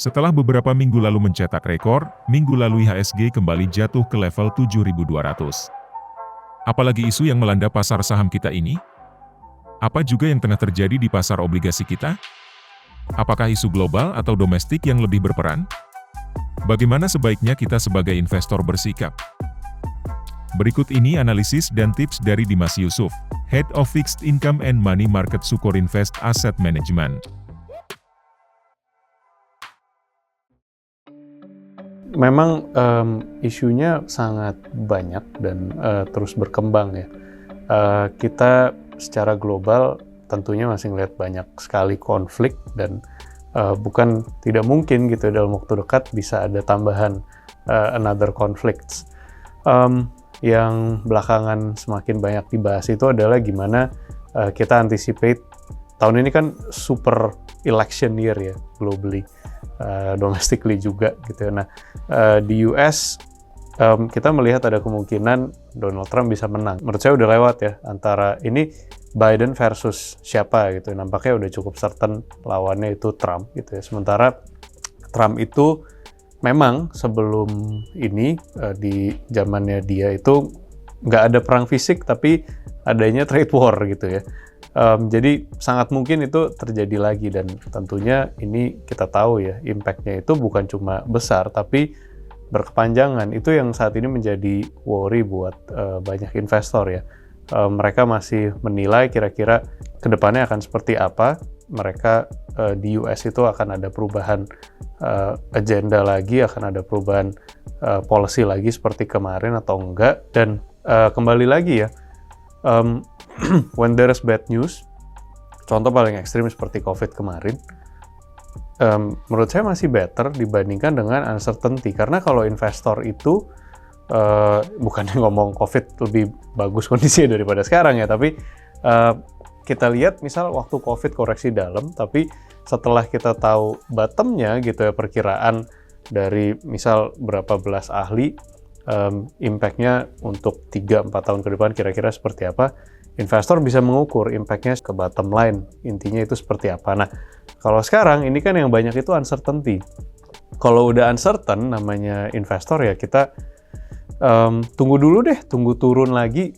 Setelah beberapa minggu lalu mencetak rekor, minggu lalu IHSG kembali jatuh ke level 7.200. Apalagi isu yang melanda pasar saham kita ini? Apa juga yang tengah terjadi di pasar obligasi kita? Apakah isu global atau domestik yang lebih berperan? Bagaimana sebaiknya kita sebagai investor bersikap? Berikut ini analisis dan tips dari Dimas Yusuf, Head of Fixed Income and Money Market Sukor Invest Asset Management. Memang isunya sangat banyak dan terus berkembang ya. Kita secara global tentunya masih melihat banyak sekali konflik dan bukan tidak mungkin gitu dalam waktu dekat bisa ada tambahan another conflicts. Yang belakangan semakin banyak dibahas itu adalah gimana kita anticipate tahun ini kan super election year ya globally. Domestically juga gitu. Nah, di US kita melihat ada kemungkinan Donald Trump bisa menang. Menurut saya udah lewat ya antara ini Biden versus siapa gitu. Nampaknya udah cukup certain lawannya itu Trump gitu ya. Sementara Trump itu memang sebelum ini di zamannya dia itu nggak ada perang fisik tapi adanya trade war gitu ya. Jadi sangat mungkin itu terjadi lagi dan tentunya ini kita tahu ya impact-nya itu bukan cuma besar tapi berkepanjangan. Itu yang saat ini menjadi worry buat banyak investor ya. Mereka masih menilai kira-kira kedepannya akan seperti apa. Mereka di US itu akan ada perubahan agenda lagi, akan ada perubahan policy lagi seperti kemarin atau enggak. Dan kembali lagi ya, when there is bad news, contoh paling ekstrim seperti COVID kemarin, menurut saya masih better dibandingkan dengan uncertainty. Karena kalau investor itu, bukannya ngomong COVID lebih bagus kondisinya daripada sekarang ya, tapi kita lihat misal waktu COVID koreksi dalam, tapi setelah kita tahu bottomnya gitu ya, perkiraan dari misal berapa belas ahli, impact-nya untuk 3-4 tahun ke depan kira-kira seperti apa, investor bisa mengukur impact-nya ke bottom line, intinya itu seperti apa. Nah, kalau sekarang ini kan yang banyak itu uncertainty. Kalau udah uncertain namanya investor ya kita tunggu dulu deh, tunggu turun lagi.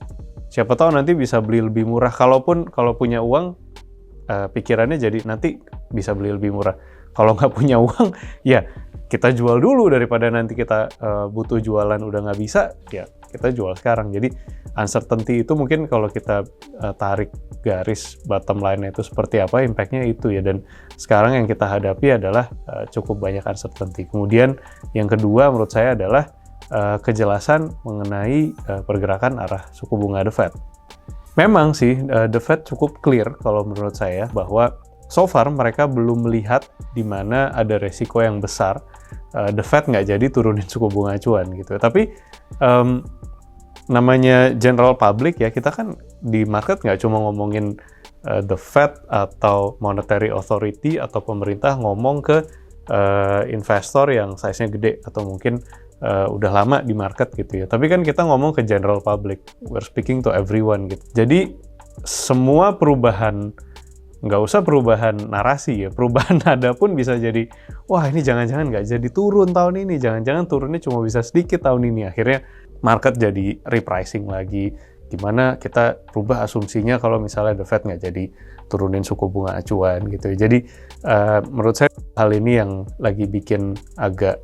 Siapa tahu nanti bisa beli lebih murah. Kalau punya uang, pikirannya jadi nanti bisa beli lebih murah. Kalau nggak punya uang, ya kita jual dulu daripada nanti kita butuh jualan udah nggak bisa, ya kita jual sekarang. Jadi uncertainty itu mungkin kalau kita tarik garis bottom line-nya itu seperti apa, impact-nya itu ya. Dan sekarang yang kita hadapi adalah cukup banyak uncertainty. Kemudian yang kedua menurut saya adalah kejelasan mengenai pergerakan arah suku bunga The Fed. Memang sih The Fed cukup clear kalau menurut saya bahwa so far mereka belum melihat di mana ada resiko yang besar The Fed nggak jadi turunin suku bunga acuan gitu. Tapi namanya general public ya, kita kan di market nggak cuma ngomongin the Fed atau monetary authority atau pemerintah ngomong ke investor yang size-nya gede atau mungkin udah lama di market gitu ya. Tapi kan kita ngomong ke general public, we're speaking to everyone gitu. Jadi semua perubahan, nggak usah perubahan narasi ya, perubahan nada pun bisa jadi, wah ini jangan-jangan nggak jadi turun tahun ini, jangan-jangan turunnya cuma bisa sedikit tahun ini. Akhirnya market jadi repricing lagi, gimana kita rubah asumsinya kalau misalnya The Fed nggak jadi turunin suku bunga acuan gitu ya. Jadi menurut saya hal ini yang lagi bikin agak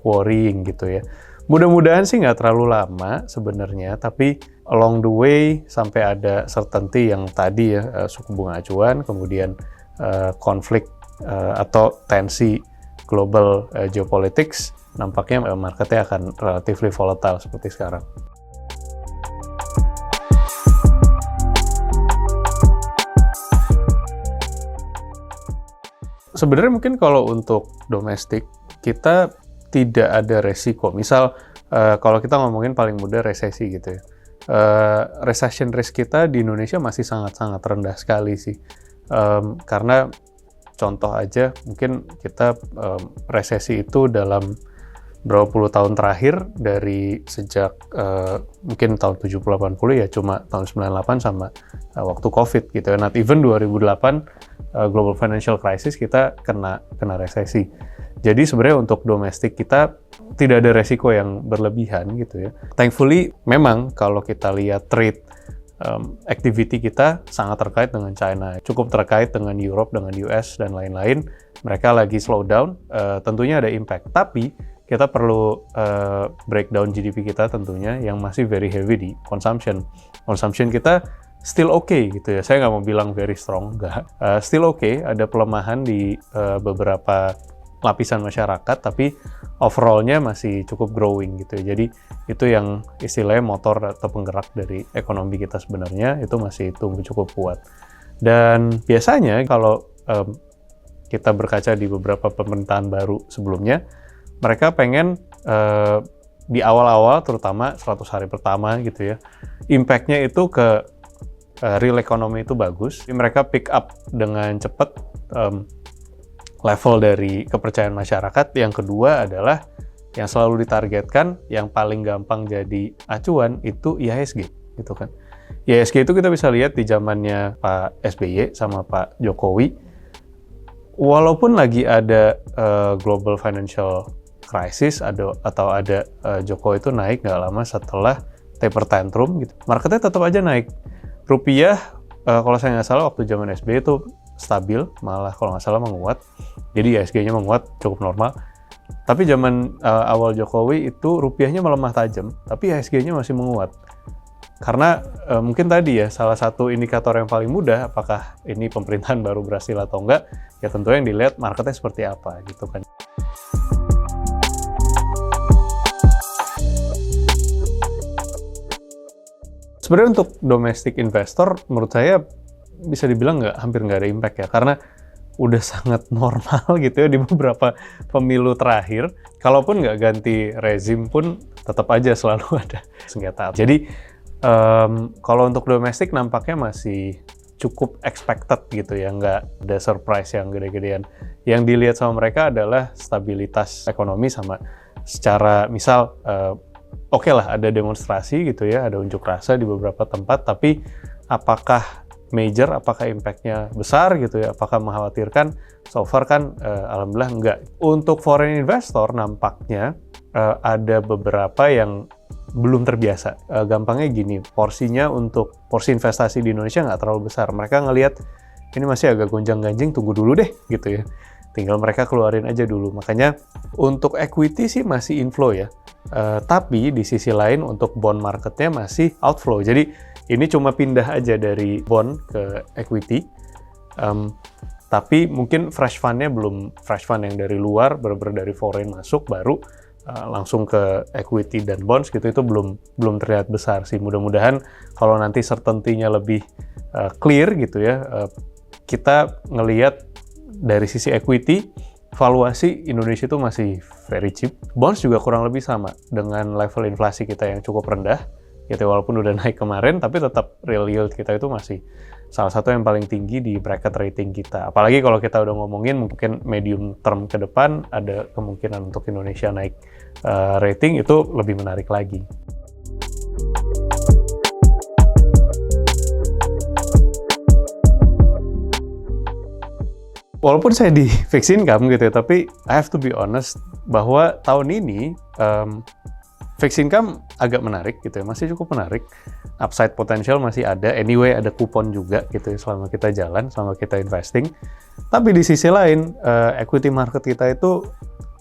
worrying gitu ya. Mudah-mudahan sih nggak terlalu lama sebenarnya, tapi along the way sampai ada certainty yang tadi ya, suku bunga acuan, kemudian konflik atau tensi global geopolitics, nampaknya marketnya akan relatively volatile seperti sekarang. Sebenarnya mungkin kalau untuk domestik, kita tidak ada resiko. Misal, kalau kita ngomongin paling mudah resesi gitu ya. Recession risk kita di Indonesia masih sangat-sangat rendah sekali sih. Karena contoh aja, mungkin kita resesi itu dalam berapa puluh tahun terakhir dari sejak mungkin tahun 70-80 ya cuma tahun 98 sama waktu COVID gitu ya. Not even 2008 global financial crisis kita kena resesi. Jadi sebenarnya untuk domestik kita tidak ada resiko yang berlebihan gitu ya. Thankfully memang kalau kita lihat trade activity kita sangat terkait dengan China, cukup terkait dengan Europe, dengan US dan lain-lain. Mereka lagi slow down, tentunya ada impact. Tapi kita perlu breakdown GDP kita tentunya yang masih very heavy di consumption. Consumption kita still okay gitu ya. Saya nggak mau bilang very strong, nggak. Still okay, ada pelemahan di beberapa lapisan masyarakat, tapi overall-nya masih cukup growing gitu ya. Jadi itu yang istilahnya motor atau penggerak dari ekonomi kita sebenarnya, itu masih tumbuh cukup kuat. Dan biasanya kalau kita berkaca di beberapa pemerintahan baru sebelumnya, mereka pengen di awal-awal, terutama 100 hari pertama gitu ya, impact-nya itu ke real economy itu bagus. Mereka pick up dengan cepat level dari kepercayaan masyarakat. Yang kedua adalah yang selalu ditargetkan, yang paling gampang jadi acuan itu IHSG gitu kan. IHSG itu kita bisa lihat di zamannya Pak SBY sama Pak Jokowi. Walaupun lagi ada global financial crisis atau ada Jokowi itu naik nggak lama setelah taper tantrum gitu, marketnya tetap aja naik. Rupiah kalau saya nggak salah waktu zaman SBY itu stabil, malah kalau nggak salah menguat. Jadi IHSG-nya menguat cukup normal. Tapi zaman awal Jokowi itu rupiahnya melemah tajam, tapi IHSG-nya masih menguat. Karena mungkin tadi ya, salah satu indikator yang paling mudah, apakah ini pemerintahan baru berhasil atau enggak, ya tentu yang dilihat marketnya seperti apa gitu kan. Sebenarnya untuk domestic investor, menurut saya bisa dibilang hampir nggak ada impact ya, karena udah sangat normal gitu ya di beberapa pemilu terakhir. Kalaupun nggak ganti rezim pun tetap aja selalu ada sengketa. Jadi kalau untuk domestik nampaknya masih cukup expected gitu ya, nggak ada surprise yang gede-gedean. Yang dilihat sama mereka adalah stabilitas ekonomi sama secara misal oke lah ada demonstrasi gitu ya, ada unjuk rasa di beberapa tempat, tapi apakah major, apakah impact-nya besar gitu ya, apakah mengkhawatirkan? So far kan alhamdulillah enggak. Untuk foreign investor nampaknya ada beberapa yang belum terbiasa. Gampangnya gini, porsinya untuk porsi investasi di Indonesia nggak terlalu besar. Mereka ngelihat ini masih agak gonjang-ganjing, tunggu dulu deh gitu ya. Tinggal mereka keluarin aja dulu. Makanya untuk equity sih masih inflow ya. Tapi di sisi lain untuk bond marketnya masih outflow. Jadi ini cuma pindah aja dari bond ke equity. Tapi mungkin fresh fund-nya belum fresh fund yang dari luar, benar-benar dari foreign masuk, baru langsung ke equity dan bonds gitu, itu belum terlihat besar sih. Mudah-mudahan kalau nanti certainty-nya lebih clear gitu ya, kita ngelihat dari sisi equity, valuasi Indonesia itu masih very cheap. Bonds juga kurang lebih sama dengan level inflasi kita yang cukup rendah. Gitu, walaupun udah naik kemarin, tapi tetap real yield kita itu masih salah satu yang paling tinggi di bracket rating kita. Apalagi kalau kita udah ngomongin mungkin medium term ke depan, ada kemungkinan untuk Indonesia naik rating, itu lebih menarik lagi. Walaupun saya di fixed income gitu ya, tapi I have to be honest bahwa tahun ini fixed income agak menarik gitu ya, masih cukup menarik. Upside potential masih ada, anyway ada kupon juga gitu ya selama kita jalan, selama kita investing. Tapi di sisi lain, equity market kita itu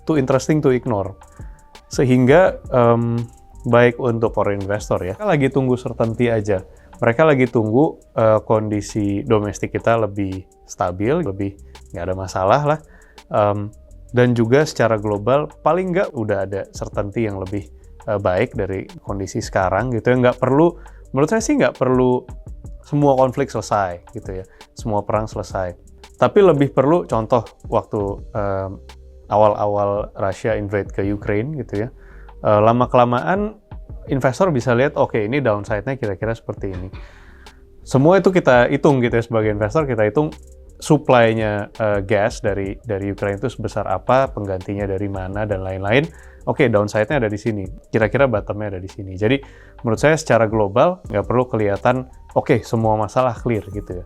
too interesting to ignore. Sehingga baik untuk foreign investor ya, kita lagi tunggu certainty aja. Mereka lagi tunggu kondisi domestik kita lebih stabil, lebih nggak ada masalah lah. Dan juga secara global, paling nggak udah ada certainty yang lebih baik dari kondisi sekarang gitu ya. Nggak perlu, menurut saya sih nggak perlu semua konflik selesai gitu ya, semua perang selesai. Tapi lebih perlu contoh waktu awal-awal Russia invade ke Ukraine gitu ya, lama-kelamaan investor bisa lihat oke, ini downside-nya kira-kira seperti ini. Semua itu kita hitung gitu ya, sebagai investor kita hitung supply-nya gas dari Ukraine itu sebesar apa, penggantinya dari mana dan lain-lain. oke, downside-nya ada di sini, kira-kira bottom-nya ada di sini. Jadi menurut saya secara global nggak perlu kelihatan oke, semua masalah clear gitu ya.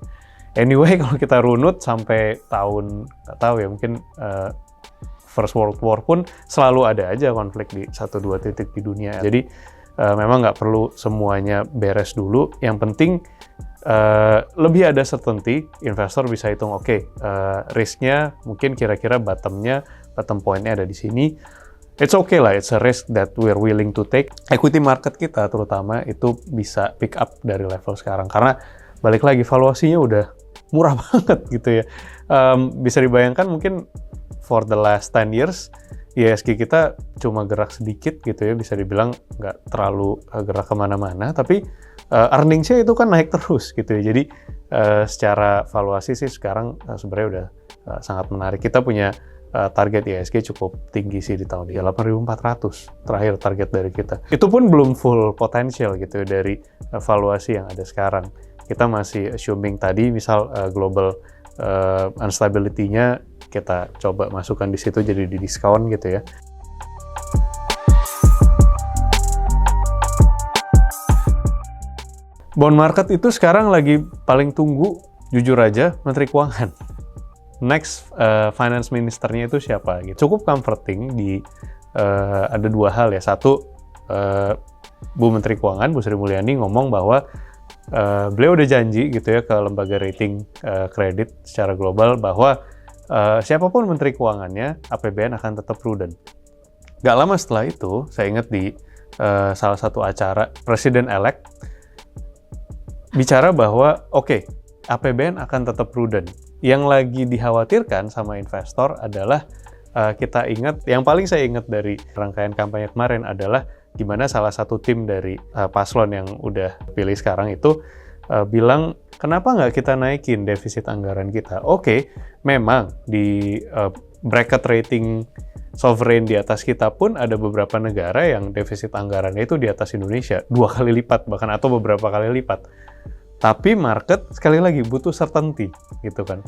Anyway, kalau kita runut sampai tahun, nggak tahu ya, mungkin First World War pun selalu ada aja konflik di 1-2 titik di dunia. Jadi memang nggak perlu semuanya beres dulu. Yang penting lebih ada certainty, investor bisa hitung, risk-nya mungkin kira-kira bottom point-nya ada di sini. It's okay lah, it's a risk that we're willing to take. Equity market kita terutama itu bisa pick up dari level sekarang. Karena balik lagi, valuasinya udah murah banget gitu ya. Bisa dibayangkan mungkin for the last 10 years, IHSG kita cuma gerak sedikit gitu ya, bisa dibilang nggak terlalu gerak kemana-mana, tapi earnings-nya itu kan naik terus gitu ya. Jadi secara valuasi sih sekarang sebenarnya udah sangat menarik. Kita punya target IHSG cukup tinggi sih di tahun ini, 8.400 terakhir target dari kita. Itu pun belum full potential gitu ya dari valuasi yang ada sekarang. Kita masih assuming tadi misal global instability-nya kita coba masukkan di situ jadi di diskon gitu ya. Bond market itu sekarang lagi paling tunggu, jujur aja, Menteri Keuangan. Next finance ministernya itu siapa gitu. Cukup comforting ada dua hal ya. Satu, Bu Menteri Keuangan, Bu Sri Mulyani ngomong bahwa beliau udah janji gitu ya ke lembaga rating kredit secara global bahwa siapapun Menteri Keuangannya, APBN akan tetap prudent. Gak lama setelah itu, saya ingat di salah satu acara, Presiden-elect bicara bahwa APBN akan tetap prudent. Yang lagi dikhawatirkan sama investor adalah kita ingat, yang paling saya ingat dari rangkaian kampanye kemarin adalah gimana salah satu tim dari paslon yang udah pilih sekarang itu bilang, kenapa nggak kita naikin defisit anggaran kita? Memang di bracket rating sovereign di atas kita pun ada beberapa negara yang defisit anggarannya itu di atas Indonesia, 2 kali lipat bahkan atau beberapa kali lipat. Tapi market sekali lagi butuh certainty gitu kan.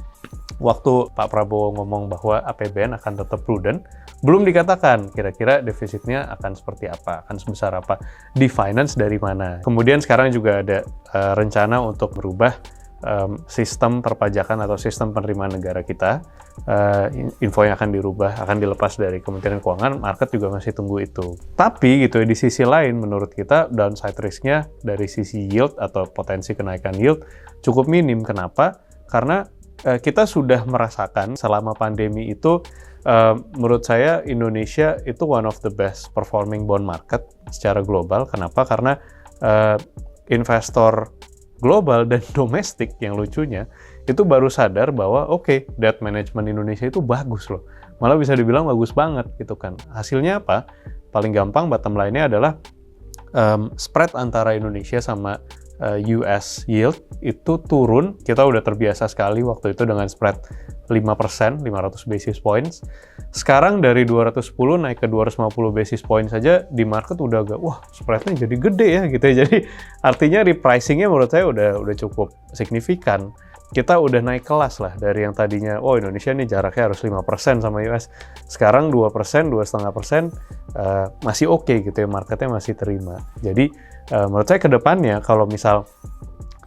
Waktu Pak Prabowo ngomong bahwa APBN akan tetap prudent, belum dikatakan kira-kira defisitnya akan seperti apa, akan sebesar apa, di finance dari mana. Kemudian sekarang juga ada rencana untuk merubah sistem perpajakan atau sistem penerimaan negara kita. Info yang akan dirubah, akan dilepas dari Kementerian Keuangan, market juga masih tunggu itu. Tapi gitu ya, di sisi lain menurut kita downside risk-nya dari sisi yield atau potensi kenaikan yield cukup minim. Kenapa? Karena kita sudah merasakan selama pandemi itu, menurut saya Indonesia itu one of the best performing bond market secara global. Kenapa? Karena investor global dan domestik yang lucunya itu baru sadar bahwa debt management Indonesia itu bagus loh. Malah bisa dibilang bagus banget gitu kan. Hasilnya apa? Paling gampang bottom line-nya adalah spread antara Indonesia sama US yield itu turun. Kita udah terbiasa sekali waktu itu dengan spread 5%, 500 basis points. Sekarang dari 210 naik ke 250 basis points saja di market udah agak, wah spreadnya jadi gede ya gitu ya. Jadi artinya repricing-nya menurut saya udah cukup signifikan. Kita udah naik kelas lah dari yang tadinya, Indonesia nih jaraknya harus 5% sama US. Sekarang 2%, 2,5% masih oke gitu ya, marketnya masih terima. Jadi menurut saya ke depannya kalau misal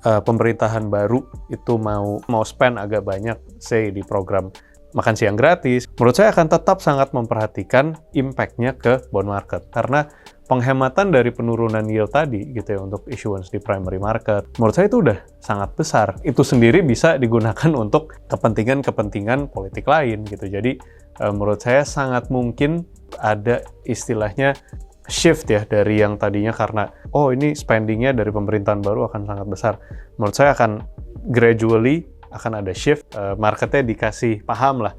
pemerintahan baru itu mau spend agak banyak, say di program makan siang gratis, menurut saya akan tetap sangat memperhatikan impact-nya ke bond market. Karena penghematan dari penurunan yield tadi gitu ya untuk issuance di primary market, menurut saya itu udah sangat besar. Itu sendiri bisa digunakan untuk kepentingan-kepentingan politik lain gitu. Jadi menurut saya sangat mungkin ada istilahnya shift ya dari yang tadinya karena ini spendingnya dari pemerintahan baru akan sangat besar. Menurut saya akan gradually akan ada shift, marketnya dikasih paham lah.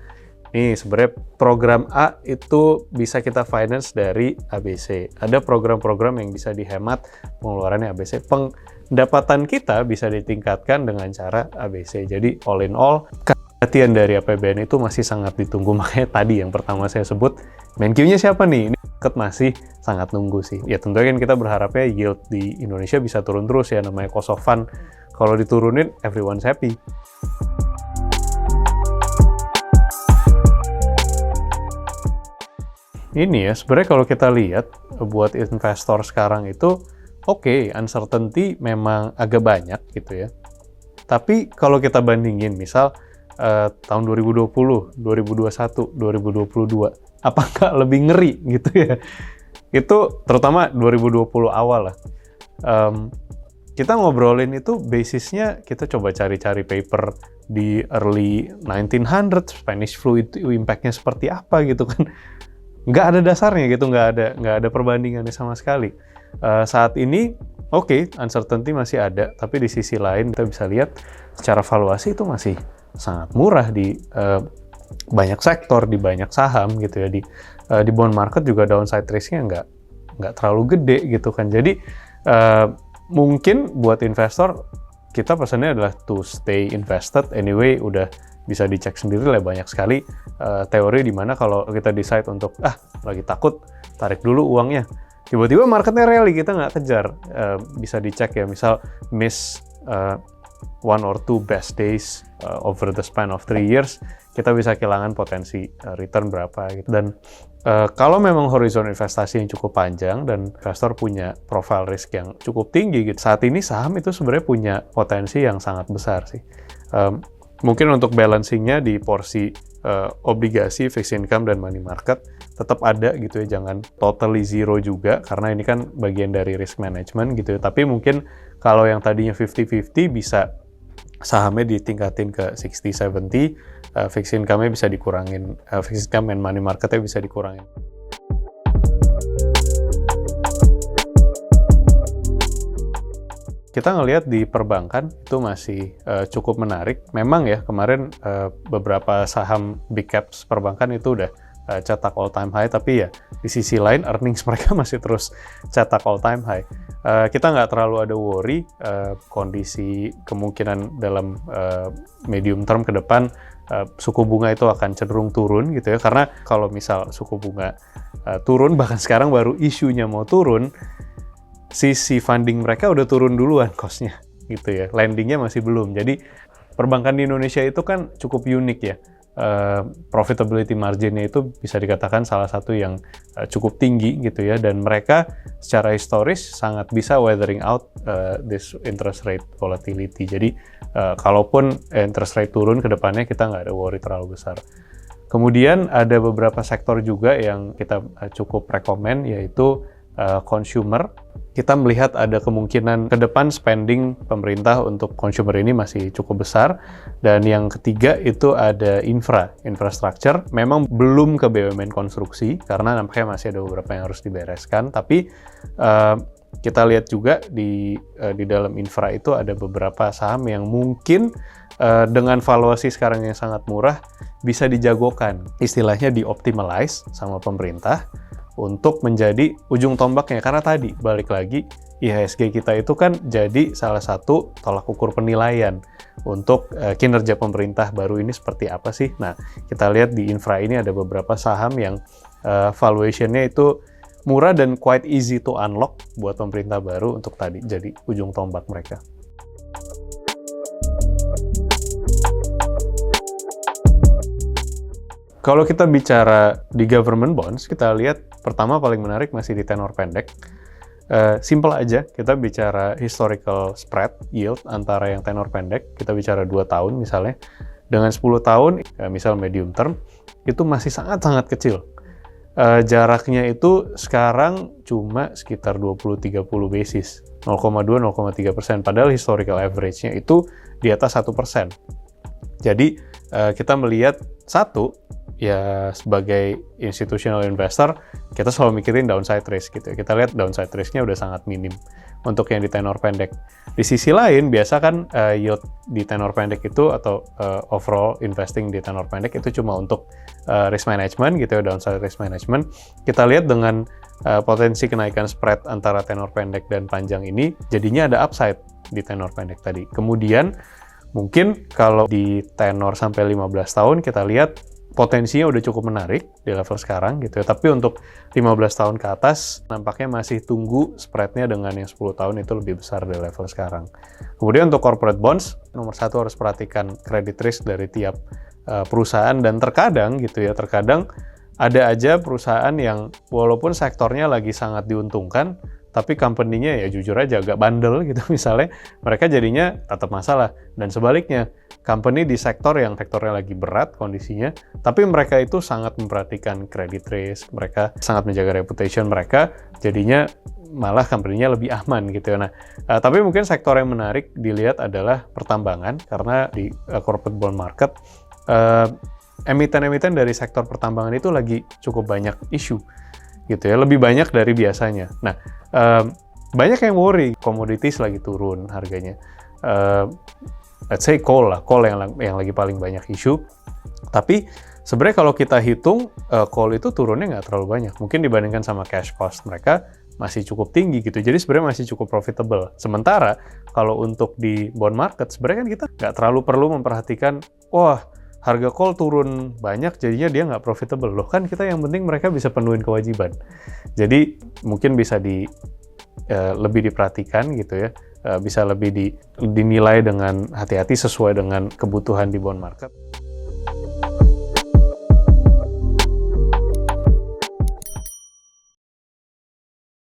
Nih sebenarnya program A itu bisa kita finance dari ABC. Ada program-program yang bisa dihemat pengeluarannya ABC. Pendapatan kita bisa ditingkatkan dengan cara ABC. Jadi all in all, perhatian dari APBN itu masih sangat ditunggu. Makanya tadi yang pertama saya sebut, main Q-nya siapa nih? Ini market masih sangat nunggu sih. Ya tentunya kan kita berharapnya yield di Indonesia bisa turun terus ya, namanya cost of fund. Kalau diturunin, everyone's happy. ini ya, sebenarnya kalau kita lihat buat investor sekarang itu oke, uncertainty memang agak banyak gitu ya. Tapi kalau kita bandingin misal tahun 2020, 2021, 2022, apakah lebih ngeri gitu ya? Itu terutama 2020 awal lah. Kita ngobrolin itu basisnya kita coba cari-cari paper di early 1900 Spanish flu itu impact-nya seperti apa gitu kan. Nggak ada dasarnya gitu, nggak ada perbandingannya sama sekali. Saat ini oke, uncertainty masih ada, tapi di sisi lain kita bisa lihat secara valuasi itu masih sangat murah di banyak sektor, di banyak saham gitu ya. Di bond market juga downside risk-nya nggak terlalu gede gitu kan. Jadi mungkin buat investor kita pesannya adalah to stay invested anyway. Udah bisa dicek sendiri lah, banyak sekali teori di mana kalau kita decide untuk lagi takut tarik dulu uangnya, tiba-tiba marketnya rally, kita nggak kejar. Bisa dicek ya, misal miss one or two best days over the span of 3 years, kita bisa kehilangan potensi return berapa gitu. Dan kalau memang horizon investasi yang cukup panjang dan investor punya profile risk yang cukup tinggi gitu, saat ini saham itu sebenarnya punya potensi yang sangat besar sih. Mungkin untuk balancingnya di porsi obligasi, fixed income, dan money market tetap ada gitu ya, jangan totally zero juga, karena ini kan bagian dari risk management gitu ya. Tapi mungkin kalau yang tadinya 50-50 bisa sahamnya ditingkatin ke 60-70, fixed income-nya bisa dikurangin, fixed income and money market-nya bisa dikurangin. Kita ngelihat di perbankan itu masih cukup menarik. Memang ya kemarin beberapa saham big caps perbankan itu udah cetak all time high, tapi ya di sisi lain earnings mereka masih terus cetak all time high. Kita nggak terlalu ada worry kondisi kemungkinan dalam medium term ke depan suku bunga itu akan cenderung turun gitu ya, karena kalau misal suku bunga turun, bahkan sekarang baru isunya mau turun, sisi funding mereka udah turun duluan cost-nya gitu ya, lendingnya masih belum. Jadi perbankan di Indonesia itu kan cukup unik ya, profitability margin-nya itu bisa dikatakan salah satu yang cukup tinggi gitu ya, dan mereka secara historis sangat bisa weathering out this interest rate volatility. Jadi kalaupun interest rate turun ke depannya, kita nggak ada worry terlalu besar. Kemudian ada beberapa sektor juga yang kita cukup rekomen, yaitu consumer. Kita melihat ada kemungkinan ke depan spending pemerintah untuk consumer ini masih cukup besar. Dan yang ketiga itu ada infrastructure. Memang belum ke BUMN konstruksi, karena nampaknya masih ada beberapa yang harus dibereskan. Tapi kita lihat juga di dalam infra itu ada beberapa saham yang mungkin dengan valuasi sekarang yang sangat murah bisa dijagokan. Istilahnya di-optimize sama pemerintah untuk menjadi ujung tombaknya, karena tadi balik lagi IHSG kita itu kan jadi salah satu tolak ukur penilaian untuk kinerja pemerintah baru ini seperti apa sih. Nah, kita lihat di infra ini ada beberapa saham yang valuation-nya itu murah dan quite easy to unlock buat pemerintah baru untuk tadi jadi ujung tombak mereka. Kalau kita bicara di government bonds, kita lihat pertama paling menarik masih di tenor pendek. Simple aja, kita bicara historical spread yield antara yang tenor pendek, kita bicara 2 tahun misalnya, dengan 10 tahun, misal medium term, itu masih sangat-sangat kecil. Jaraknya itu sekarang cuma sekitar 20-30 basis, 0,2-0,3%, padahal historical average-nya itu di atas 1%. Jadi kita melihat ya sebagai institutional investor, kita selalu mikirin downside risk gitu ya. Kita lihat downside risk-nya udah sangat minim untuk yang di tenor pendek. Di sisi lain, biasa kan yield di tenor pendek itu atau overall investing di tenor pendek itu cuma untuk risk management gitu ya, downside risk management. Kita lihat dengan potensi kenaikan spread antara tenor pendek dan panjang ini, jadinya ada upside di tenor pendek tadi. Kemudian mungkin kalau di tenor sampai 15 tahun kita lihat potensinya udah cukup menarik di level sekarang gitu ya. Tapi untuk 15 tahun ke atas nampaknya masih tunggu spreadnya dengan yang 10 tahun itu lebih besar dari level sekarang. Kemudian untuk corporate bonds, nomor satu harus perhatikan credit risk dari tiap perusahaan, dan terkadang gitu ya, terkadang ada aja perusahaan yang walaupun sektornya lagi sangat diuntungkan, tapi company-nya ya jujur aja agak bandel gitu misalnya, mereka jadinya tetap masalah. Dan sebaliknya, company di sektornya lagi berat kondisinya, tapi mereka itu sangat memperhatikan credit risk, mereka sangat menjaga reputation mereka, jadinya malah company-nya lebih aman gitu. Nah, tapi mungkin sektor yang menarik dilihat adalah pertambangan, karena di corporate bond market, emiten-emiten dari sektor pertambangan itu lagi cukup banyak isu gitu ya, lebih banyak dari biasanya. Nah, banyak yang worry, commodities lagi turun harganya. Let's say coal yang lagi paling banyak isu. Tapi sebenarnya kalau kita hitung, coal itu turunnya nggak terlalu banyak. Mungkin dibandingkan sama cash cost mereka masih cukup tinggi gitu. Jadi sebenarnya masih cukup profitable. Sementara kalau untuk di bond market, sebenarnya kan kita nggak terlalu perlu memperhatikan, wah, harga coal turun banyak, jadinya dia nggak profitable. Loh kan kita yang penting mereka bisa penuhin kewajiban. Jadi mungkin bisa lebih diperhatikan gitu ya, bisa lebih dinilai dengan hati-hati sesuai dengan kebutuhan di bond market.